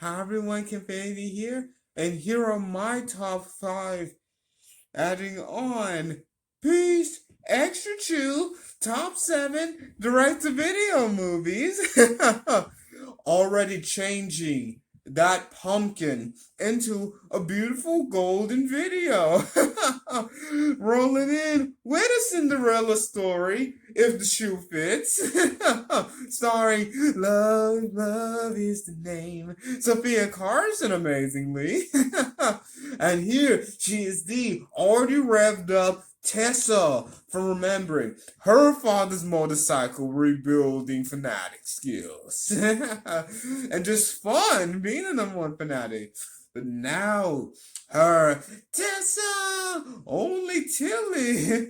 Harry-Kenfinity here, and here are my top 5. Adding on, Peace, Extra Chew, top 7 direct-to-video movies. Already changing that pumpkin into a beautiful golden video. Rolling in with a Cinderella story, if the shoe fits. Starring Love, Love is the Name, Sophia Carson, amazingly. And here she is, the already revved up Tessa, from remembering her father's motorcycle rebuilding fanatic skills. And just fun being a number one fanatic. But now, her Tessa, only Tilly,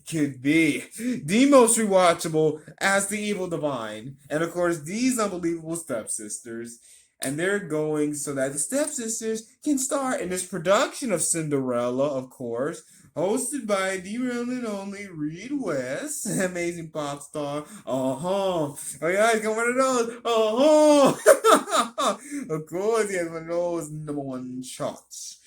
could be the most rewatchable as the evil divine. And of course, these unbelievable stepsisters. And they're going so that the stepsisters can star in this production of Cinderella, of course, hosted by the one and only Reed West, amazing pop star. Oh yeah, he's got one of those. Of course, he has one of those number one shots.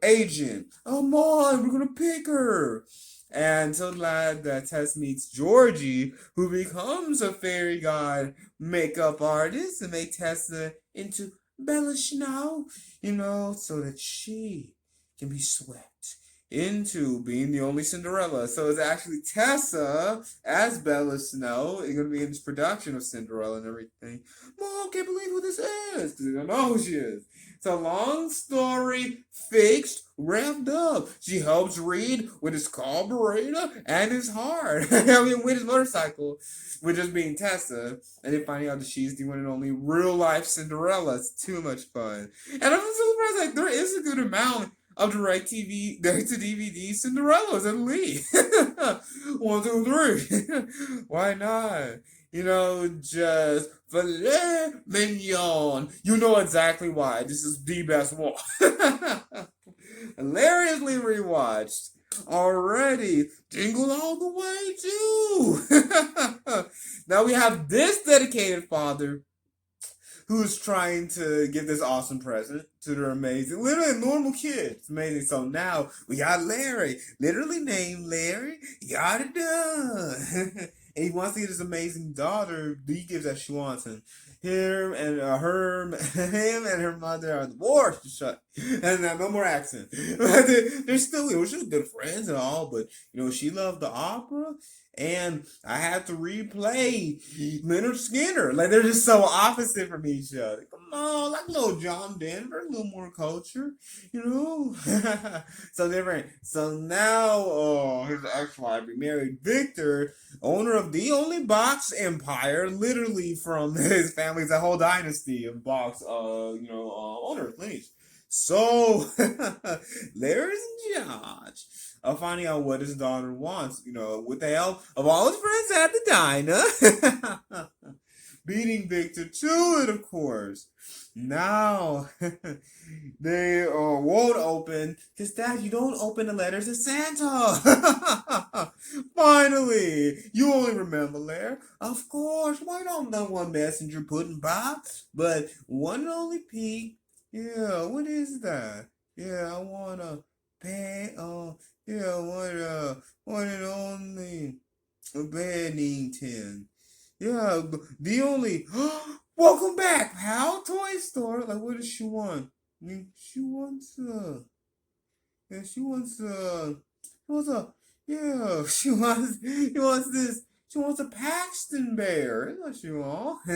Agent, come on, we're gonna pick her. And so glad that Tess meets Georgie, who becomes a fairy god makeup artist and make Tessa into Bella Snow, so that she can be swept into being the only Cinderella. So it's actually Tessa as Bella Snow. It's going to be in this production of Cinderella and everything. Mom, can't believe who this is. Because I don't know who she is. It's a long story, fixed, wrapped up. She helps Reed with his carburetor and his heart. With his motorcycle, with just being Tessa. And then finding out that she's the one and only real life Cinderella. It's too much fun. And I'm so surprised, there is a good amount of direct to DVD Cinderellas at least. 1, 2, 3. Why not? Just filet mignon. You know exactly why. This is the best one. Hilariously rewatched. Already. Jingle all the way too. Now we have this dedicated father who's trying to give this awesome present to their amazing, literally normal kid. It's amazing. So now we got Larry, literally named Larry. He got it done. And he wants to get his amazing daughter. He gives that she wants him. Him and her mother are divorced. Shut. And no more accent. They're still, she was good friends and all, but she loved the opera. And I had to replay Leonard Skinner. Like, they're just so opposite from each other. Come on, like little John Denver, a little more culture, So different. So now, his ex-wife remarried Victor, owner of the only box empire, literally from his family's a whole dynasty of box, owners, lineage. So, Larry's in charge of finding out what his daughter wants, with the help of all his friends at the diner. Beating Victor to it, of course. Now, they won't open, because Dad, you don't open the letters to Santa. Finally, you only remember Larry. Of course, why don't no one messenger pudding by? But one and only Pete. Yeah, what is that? Yeah, I want a pan. Yeah, one and only Bennington. Yeah, the only. Welcome back, pal. Toy store. Like, what does she want? I mean, she wants yeah, she wants yeah, she wants this. She wants a Paxton bear. That's what she wants.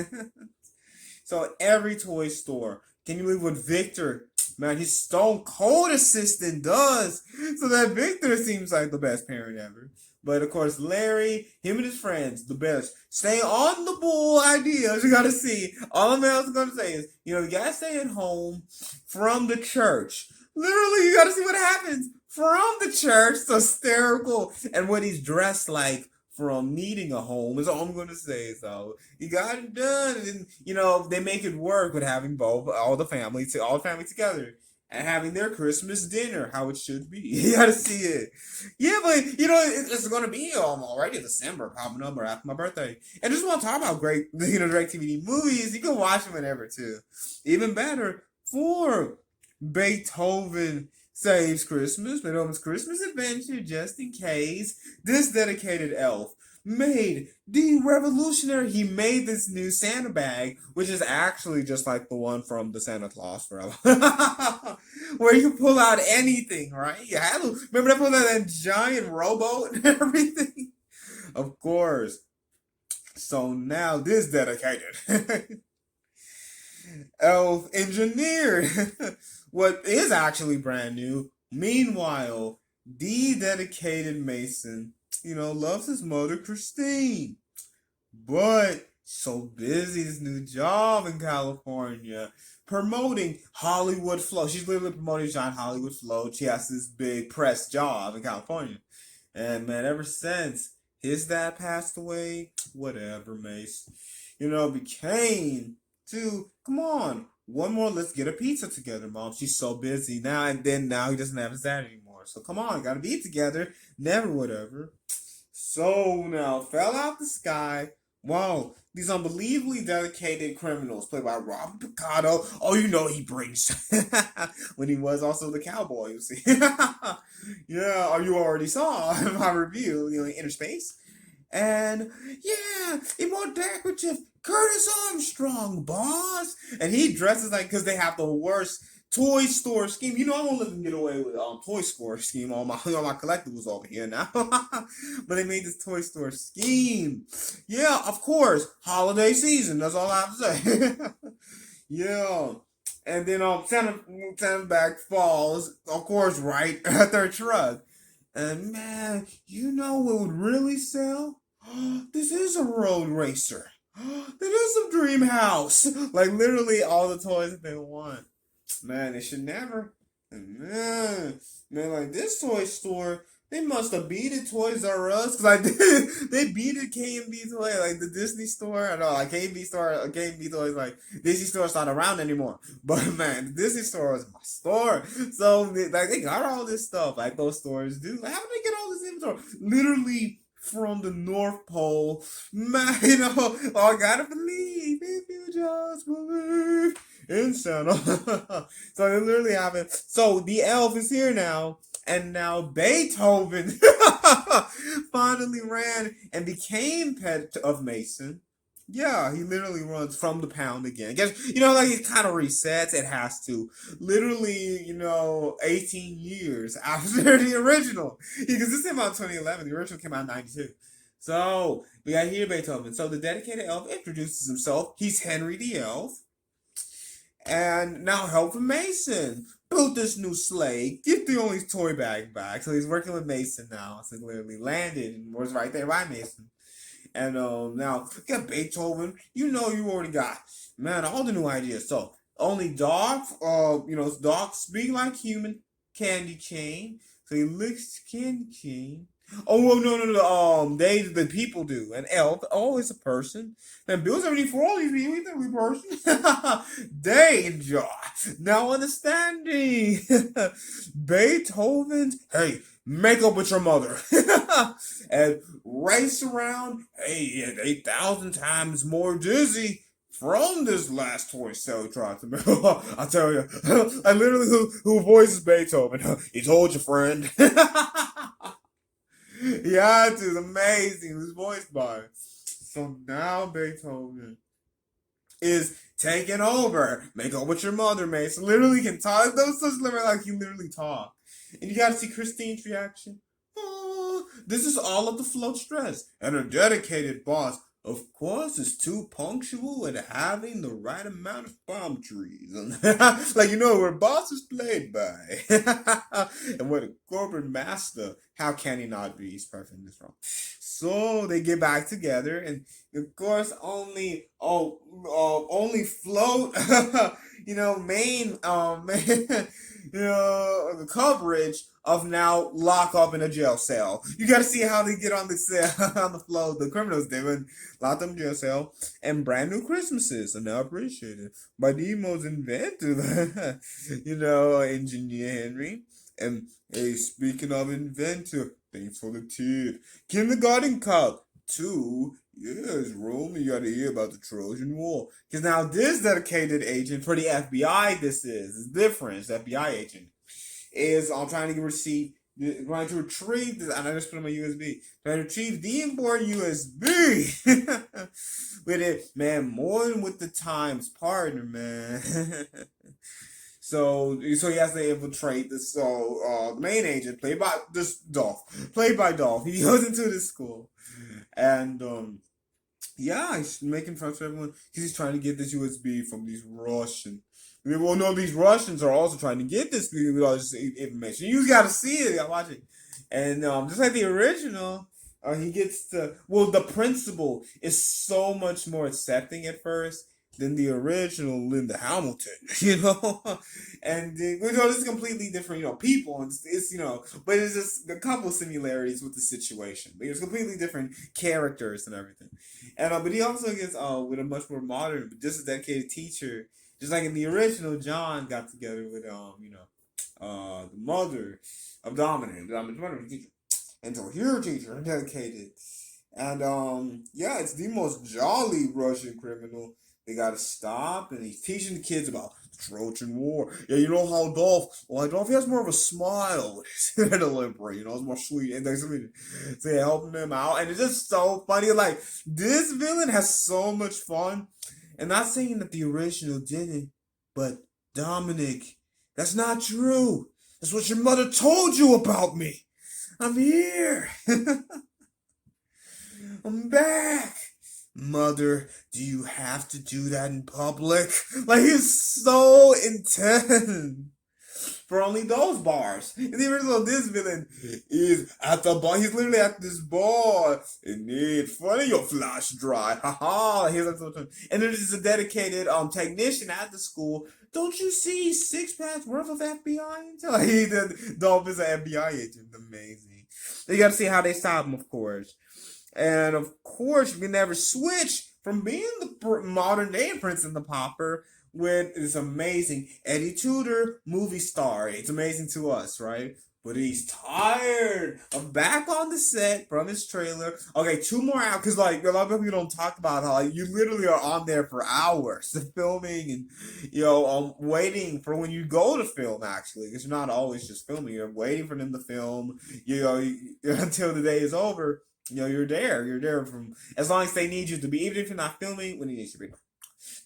So every toy store. Can you believe what Victor, man, his stone cold assistant does? So that Victor seems like the best parent ever. But of course, Larry, him and his friends, the best. Stay on the ball ideas. You gotta see. All I'm gonna say is, you gotta stay at home from the church. Literally, you gotta see what happens from the church. So hysterical. And what he's dressed like from needing a home is all I'm going to say. So he got it done, and they make it work with having all the family together. and having their Christmas dinner, how it should be. You gotta see it. Yeah, but it's gonna be already December popping up right after my birthday. And just want to talk about great, direct TV movies. You can watch them whenever too. Even better for Beethoven Saves Christmas, Beethoven's Christmas Adventure, just in case. This dedicated elf made the revolutionary. He made this new Santa bag, which is actually just like the one from the Santa Claus forever, where you can pull out anything, right? You had to remember that pull out that giant rowboat and everything. Of course. So now this dedicated elf engineered what is actually brand new. Meanwhile, the dedicated Mason, loves his mother Christine, but so busy his new job in California, promoting Hollywood Float. She's literally promoting John Hollywood Float. She has this big press job in California, and man, ever since his dad passed away, whatever, Mace, became to come on. One more, let's get a pizza together, Mom. She's so busy now, and then now he doesn't have his dad anymore. So come on, gotta be together. Never, whatever. So now, fell out the sky. Wow, these unbelievably dedicated criminals, played by Robert Picardo. Oh, he brings when he was also the cowboy. You see, yeah. Or you already saw my review, Inner Space. And yeah, a more decorative Curtis Armstrong, boss. And he dresses like, because they have the worst toy store scheme. I won't let them get away with toy store scheme. All my collectibles over here now. But they made this toy store scheme. Yeah, of course, holiday season. That's all I have to say. Yeah. And then Santa's bag falls, of course, right at their truck. And man, what would really sell? This is a road racer. That is a dream house. Like literally all the toys that they want. Man, they should never. Man, like this toy store, they must have beat it Toys R Us. Cause like they beat it K&B toy, like the Disney store. I know, like K&B toys, like Disney store's not around anymore. But man, the Disney store was my store. So they got all this stuff like those stores do. Like, how did they get all this inventory? Literally from the North Pole. Man, I gotta believe if you just believe in Santa. So they literally have it. So the elf is here now. And now Beethoven finally ran and became pet of Mason. Yeah, he literally runs from the pound again. Guess like it kind of resets. It has to. Literally, 18 years after the original. Because this came out in 2011. The original came out in 92. So we got here Beethoven. So the dedicated elf introduces himself. He's Henry the Elf. And now helping Mason built this new sleigh, get the only toy bag back. So he's working with Mason now. So literally landed and was right there by Mason. And now got Beethoven. You already got all the new ideas. So only dog, dogs speak like human. Candy cane. So he licks candy cane. Oh well, no. The people do. An elf, always a person. And Bill's already for all these people. He's a person. Danger. Now understanding. Beethoven's. Hey, make up with your mother. And race around. Hey, 8,000 times more dizzy from this last toy sale tried to make. I tell you, I literally who voices Beethoven. He told you, friend. Yeah, it is amazing. It was voiced by. So now Beethoven is taking over. Make up with your mother, Mason. Literally can talk. Those such like he literally talk. And you gotta see Christine's reaction. Oh, this is all of the float stress. And her dedicated boss, of course, is too punctual and having the right amount of palm trees. Like, where boss is played by. And what a corporate master, how can he not be? He's perfect in this role. So they get back together, and of course, only float, main, the coverage of now lock up in a jail cell. You got to see how they get on the cell, on the flow. The criminals did when locked up in jail cell. And brand new Christmases are now appreciated by the most inventor, engineer Henry. And hey, speaking of inventor, thanks for the tip. Kindergarten Cup 2. Yes, Roman, you gotta hear about the Trojan War. Because now this dedicated agent for the FBI, this is different. It's FBI agent is trying to receive, trying to retrieve this, and I just put it on my USB. Trying to retrieve the important USB with it, man. More than with the times partner, man. So he has to infiltrate this. So the main agent, played by Dolph. He goes into this school, and yeah, he's making friends with everyone because he's trying to get this USB from these Russians. Well, no, these Russians are also trying to get this with all this information. You got to see it. You got to watch it. And just like the original, he gets to. Well, the principal is so much more accepting at first than the original Linda Hamilton, and this is completely different, people. It's but it's just a couple similarities with the situation. But it's completely different characters and everything, and but he also gets with a much more modern, but just a dedicated teacher, just like in the original. John got together with the mother of Dominant mother teacher, and so her teacher dedicated, and yeah, it's the most jolly Russian criminal. They gotta stop, and he's teaching the kids about the Trojan War. Yeah, you know how Dolph, he has more of a smile with his delivery, it's more sweet, and so yeah, helping them out, and it's just so funny. Like, this villain has so much fun, and not saying that the original didn't, but Dominic, that's not true. That's what your mother told you about me. I'm here. I'm back. Mother, do you have to do that in public? Like, he's so intense. For only those bars. In the original, this villain is at the bar. He's literally at this bar. And it's funny, your flash dry. Haha. And there's a dedicated technician at the school. Don't you see 6 packs worth of FBI intel? Dolph is an FBI agent. Amazing. You gotta see how they stop him, of course. And of course, you can never switch from being the modern day Prince and the Pauper with this amazing Eddie Tudor movie star. It's amazing to us, right? But he's tired of back on the set from his trailer. Okay, 2 more hours, because like a lot of people don't talk about how you literally are on there for hours of filming and waiting for when you go to film, actually, because you're not always just filming. You're waiting for them to film, until the day is over. You're there. You're there from as long as they need you to be, even if you're not filming when you need to be.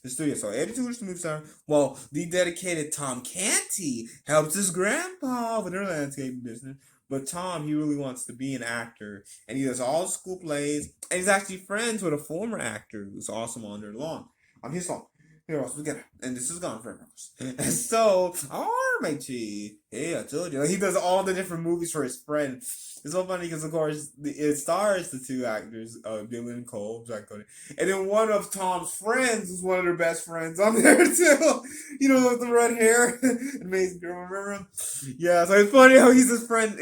The studio. So Eddie Tudor's the movie star. Well, the dedicated Tom Canty helps his grandpa with their landscaping business. But Tom, he really wants to be an actor, and he does all the school plays, and he's actually friends with a former actor who's awesome on their lawn. On his lawn. Here else together, and this is gone forever. And so, matey, hey, I told you, he does all the different movies for his friend. It's so funny because, of course, it stars the 2 actors, Dylan and Cole, Jack Cody, and then one of Tom's friends is one of their best friends on there too. With the red hair, amazing girl. Remember him? Yeah, so it's funny how he's his friend.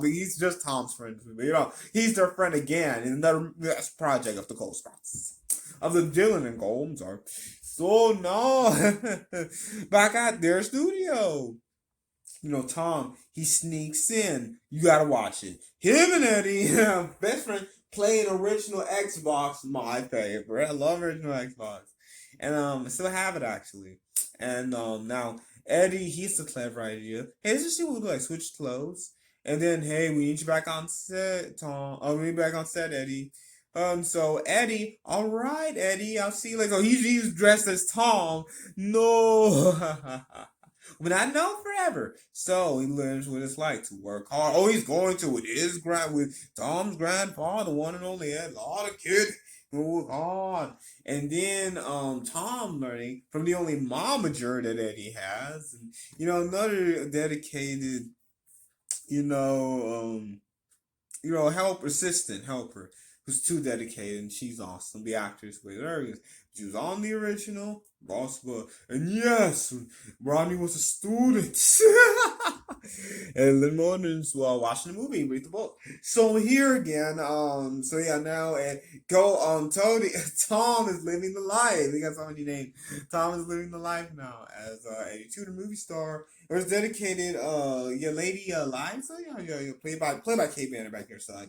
He's just Tom's friend, but he's their friend again in another project of the Cole Spots of the Dylan and Cole. I'm sorry. So no, back at their studio. Tom, he sneaks in. You gotta watch it. Him and Eddie, best friend, playing original Xbox, my favorite. I love original Xbox. And I still have it actually. And now Eddie, he's the clever idea. Hey, let's just see what we do, like switch clothes. And then hey, we need you back on set, Tom. Oh, we need you back on set, Eddie. So Eddie, all right, Eddie, I'll see you later. So he's dressed as Tom. No. But not known forever. So he learns what it's like to work hard. Oh, he's going to with Tom's grandfather, the one and only Ed. A lot of kids move on. And then Tom learning from the only momager that Eddie has. And, another dedicated, assistant helper who's too dedicated, and she's awesome. The actress with her. She was on the original, Ross was, and yes, Ronnie was a student. And the mornings while watching the movie, read the book. So here again, so yeah, now and go Tony Tom is living the life. He got so many names. Tom is living the life now as a tutor movie star. It was dedicated yeah, Lady Liza, yeah, played by Kate Banner back here, so I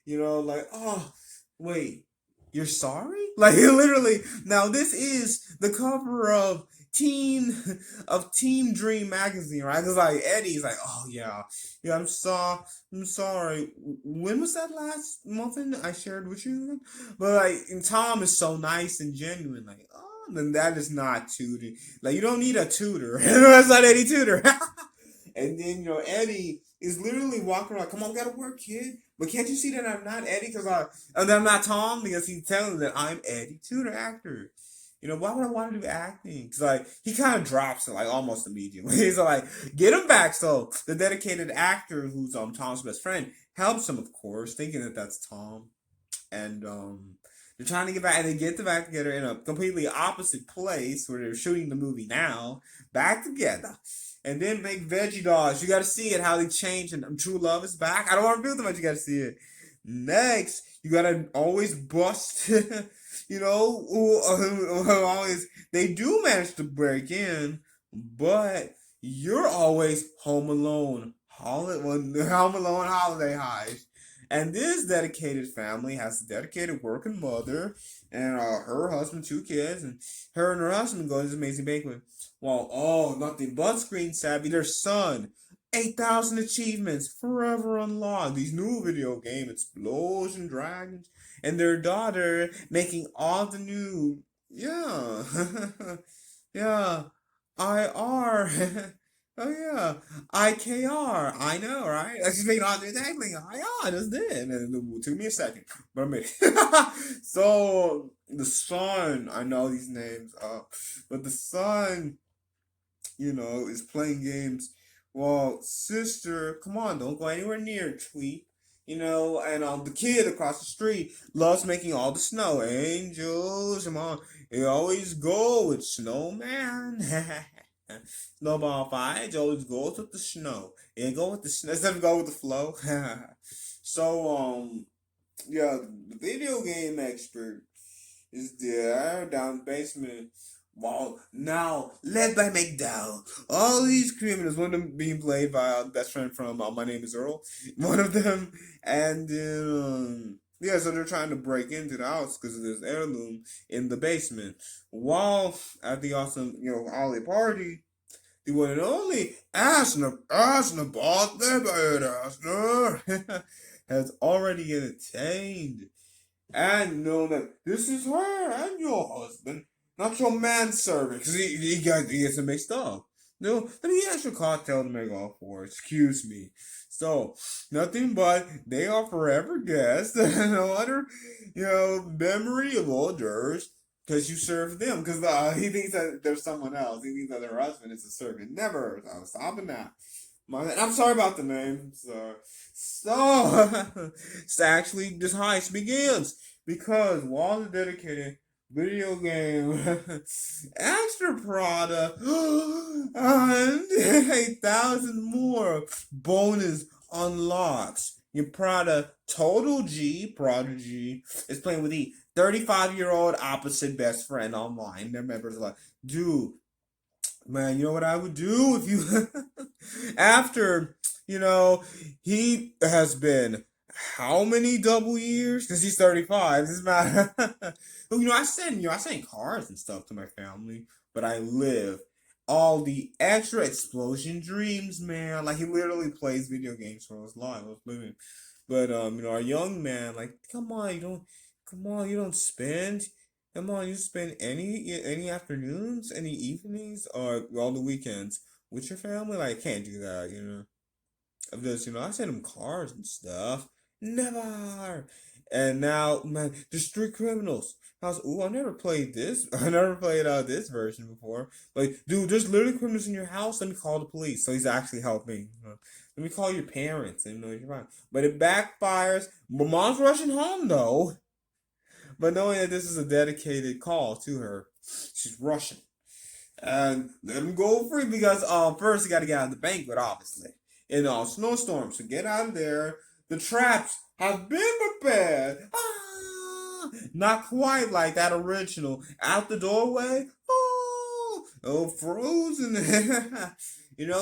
can like, oh wait, you're sorry? Like literally. Now this is the cover of Teen Dream magazine, right? Because like Eddie's like, oh yeah, I'm sorry. When was that last muffin I shared with you? But like, and Tom is so nice and genuine, like, oh, then that is not tutor. Like you don't need a tutor. That's not Eddie Tutor. And then Eddie is literally walking around. Come on, we gotta work, kid. But can't you see that I'm not Eddie? Because I'm not Tom, because he's telling that I'm Eddie Tudor actor. Why would I want to do acting? Because like he kind of drops it like almost immediately. He's like, get him back. So the dedicated actor who's Tom's best friend helps him, of course, thinking that that's Tom, and they're trying to get back, and they get them back together in a completely opposite place where they're shooting the movie now, back together. And then make Veggie Dogs. You gotta see it, how they change, and True Love is back. I don't want to do too much, you gotta see it. Next, you gotta always bust, always, they do manage to break in, but you're always home alone. Home Alone holiday heist. And this dedicated family has a dedicated working mother and her husband, 2 kids, and her husband go to this amazing banquet. Well, oh, nothing but screen savvy. Their son, 8,000 achievements, forever unlocked. These new video game Explosion Dragons, and their daughter making all the new, yeah, yeah, IR. Oh yeah, IKR. I know, right? I just made all the exactly. I just did, and it took me a second, but I made it. So the son, I know these names, but the son, is playing games. Well, sister, come on, don't go anywhere near Tweet. And the kid across the street loves making all the snow. Angels, come on, you always go with snowman. Snowball fights always goes with the snow. And go with the snow instead of go with the flow. So yeah, the video game expert is there down the basement. Wow, now led by McDowell. All these criminals, one of them being played by the best friend from My Name Is Earl. One of them, and then yeah, so they're trying to break into the house because of this heirloom in the basement. While at the awesome, holiday party, the one and only Asner bought the bird Asner has already entertained and know that this is her and your husband, not your manservant, because he gets it mixed up. No, let me ask your cartel to make off for. Excuse me. So, nothing but they are forever guests. No other, memory of orders. Because you serve them. Because he thinks that there's someone else. He thinks that their husband is a servant. Never. I'm stopping that. I'm sorry about the name. So actually, this heist begins. Because while the dedicated video game extra product and 8,000 more bonus unlocks. Your Prada Total G Prodigy is playing with the 35-year-old opposite best friend online. Their members are like, dude, man, you know what I would do if you after, he has been how many double years? Because he's 35. This is not I send cards and stuff to my family, but I live all the extra explosion dreams, man. Like he literally plays video games for his life. I was living. But our young man, like, you don't spend. Come on, you spend any afternoons, any evenings, or all the weekends with your family. Like, I can't do that. Of this, I send him cars and stuff. Never. And now, man, the street criminals. I never played this. I never played this version before. Like, dude, there's literally criminals in your house. Let me call the police. So he's actually helping. Let me call your parents. And you're fine. But it backfires. My mom's rushing home though. But knowing that this is a dedicated call to her, she's rushing. And let him go free because first you got to get out of the banquet, obviously. In a snowstorm, so get out of there. The traps have been prepared. Not quite like that original. Out the doorway. Oh, frozen.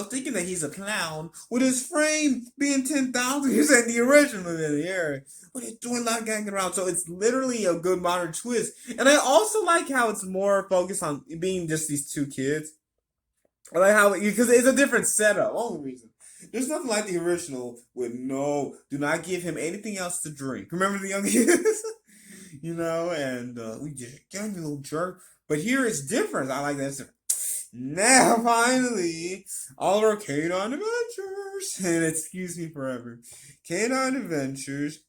Thinking that he's a clown with his frame being 10,000. He's in the original in the air. What are you doing, not ganging around? So it's literally a good modern twist. And I also like how it's more focused on being just these two kids. I like how, because it's a different setup. Only reason. There's nothing like the original with do not give him anything else to drink. Remember the young kids? And we just, you little jerk. But here it's different. I like that. Now, finally, all our Canine Adventures, and excuse me forever, Canine Adventures,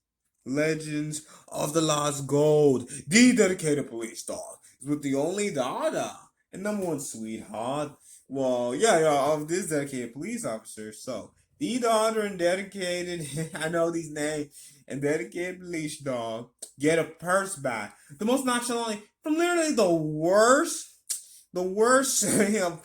Legends of the Lost Gold, the dedicated police dog, is with the only daughter and number one sweetheart. Well, yeah, of this dedicated police officer. So, the daughter and dedicated, I know these names, and dedicated police dog get a purse back. The most nonchalantly from literally the worst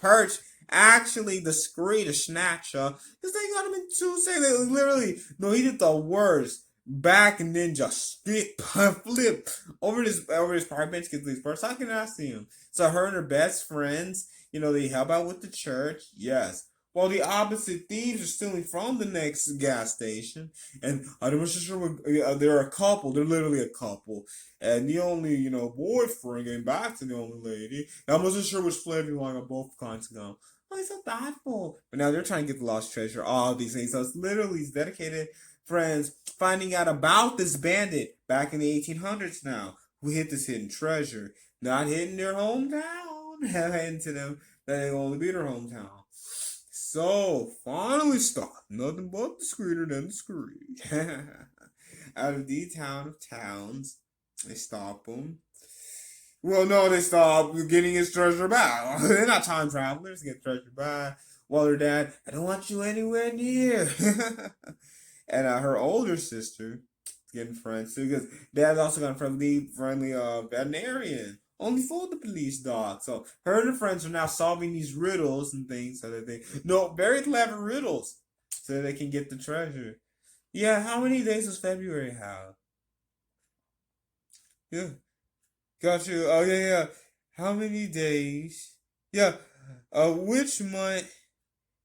perch, actually the scree, the snatcher, because they got him in two seconds. They literally, no, he did the worst back and then just flip over his park bench because his purse. How can I see him? So her and her best friends, they help out with the church, yes. While the opposite thieves are stealing from the next gas station, and I'm not sure they're a couple. They're literally a couple, and the only boyfriend getting back to the only lady. I wasn't sure which flavor you want on both kinds to go. Oh, he's so thoughtful. But now they're trying to get the lost treasure. All these things. So it's literally these dedicated friends finding out about this bandit back in the 1800s. Now who hid this hidden treasure, not hidden their hometown, hidden to them that they only be their hometown. So, finally stop. Nothing but the screeder than the screed. Out of the town of towns, they stop him. Well, no, they stop getting his treasure back. They're not time travelers. Get treasure back. While their dad, I don't want you anywhere near. And her older sister is getting friends too, because dad's also got a friendly veterinarian. Only for the police dog. So her and her friends are now solving these riddles and things so that very clever riddles so that they can get the treasure. Yeah, how many days does February have? Yeah, got you. Oh, yeah. How many days? Yeah, which month?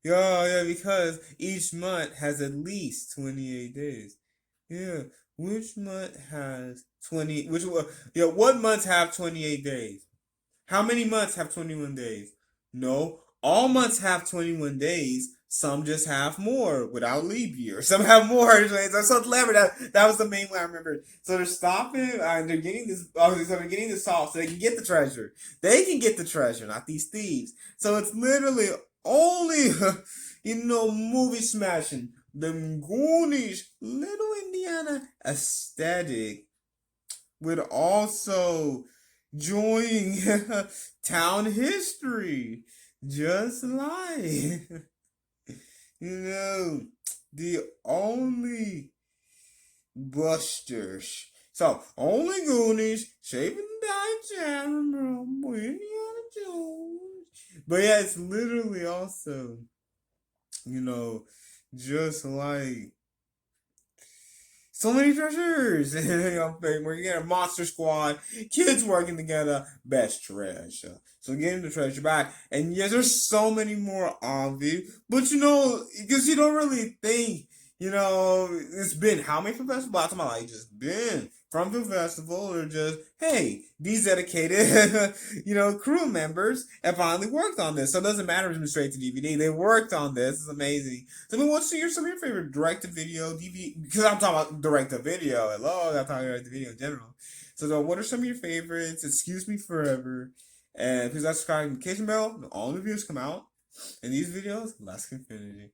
Yeah, because each month has at least 28 days. Yeah. Which month has what months have 28 days? How many months have 21 days? No, all months have 21 days. Some just have more without leap year. Some have more. That's so clever. That was the main way I remember. So they're stopping and they're getting this. So they're getting this solved so they can get the treasure. They can get the treasure, not these thieves. So it's literally only movie smashing. The Goonies, Little Indiana aesthetic with also joining town history, just like the only Busters. So only Goonies, Saving Diane from Indiana Jones. But yeah, it's literally also just like so many treasures. Where you get a monster squad, kids working together, best treasure. So getting the treasure back. And yes, there's so many more obvious. But because you don't really think, it's been how many film festivals? By the time I just been from film festival or just, hey, these dedicated, crew members have finally worked on this. So it doesn't matter if it's straight to DVD. They worked on this. It's amazing. So what's some of your favorite direct-to-video DVD? Because I'm talking about direct-to-video. Hello, I'm talking about direct-to-video in general. So what are some of your favorites? Excuse me forever. And please subscribe to the notification bell. All the videos come out. And these videos, Harris-Kenfinity.